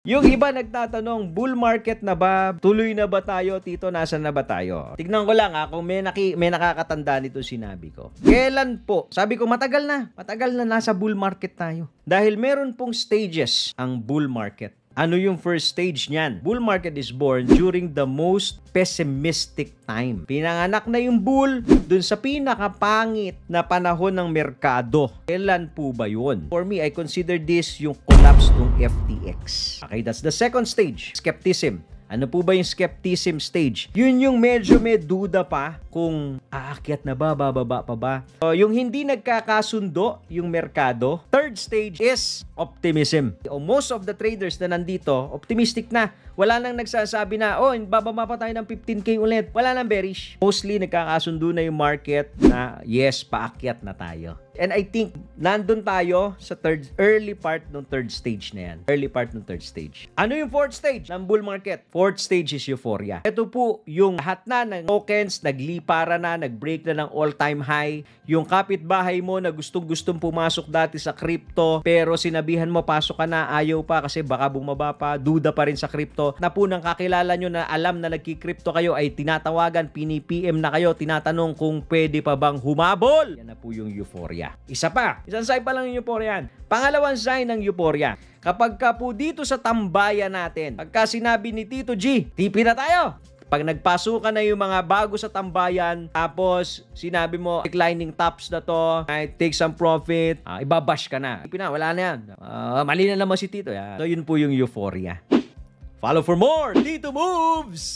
Yung iba nagtatanong, bull market na ba? Tuloy na ba tayo? Tito, nasan na ba tayo? Tignan ko lang kung may nakakatanda nito sinabi ko. Kailan po? Sabi ko, matagal na. Matagal na nasa bull market tayo. Dahil meron pong stages ang bull market. Ano yung first stage niyan? Bull market is born during the most pessimistic time. Pinanganak na yung bull dun sa pinakapangit na panahon ng merkado. Kailan po ba yun? For me, I consider this yung collapse ng FTX. Okay, that's the second stage. Skepticism. Ano po ba yung skepticism stage? Yun yung medyo may duda pa kung aakyat na ba, bababa pa ba. So, yung hindi nagkakasundo yung merkado. Third stage is optimism. Most of the traders na nandito, optimistic na. Wala nang nagsasabi na, oh, bababa pa tayo ng 15K ulit. Wala nang bearish. Mostly nagkakasundo na yung market na yes, paakyat na tayo. And I think nandun tayo sa early part ng third stage na yan. Early part ng third stage. Ano yung fourth stage ng bull market? Fourth stage is euphoria. Ito po yung lahat na ng tokens, naglipara na, nag-break na ng all-time high. Yung kapitbahay mo na gustong-gustong pumasok dati sa crypto, pero sinabihan mo pasok ka na, ayaw pa kasi baka bumaba pa, duda pa rin sa crypto. Na po nang kakilala nyo na alam na nagki-crypto kayo ay tinatawagan, pini-PM na kayo, tinatanong kung pwede pa bang humabol. Yan na po yung euphoria. Isa pa, isang sign pa lang yung euphoria yan. Pangalawang sign ng euphoria, kapag ka po dito sa tambayan natin, pagka sinabi ni Tito G, TP na tayo. Pag nagpasukan na yung mga bago sa tambayan, tapos sinabi mo, declining tops na to, take some profit, ibabash ka na. Wala na yan. Mali na naman si Tito. Yan. So yun po yung euphoria. Follow for more Tito Moves!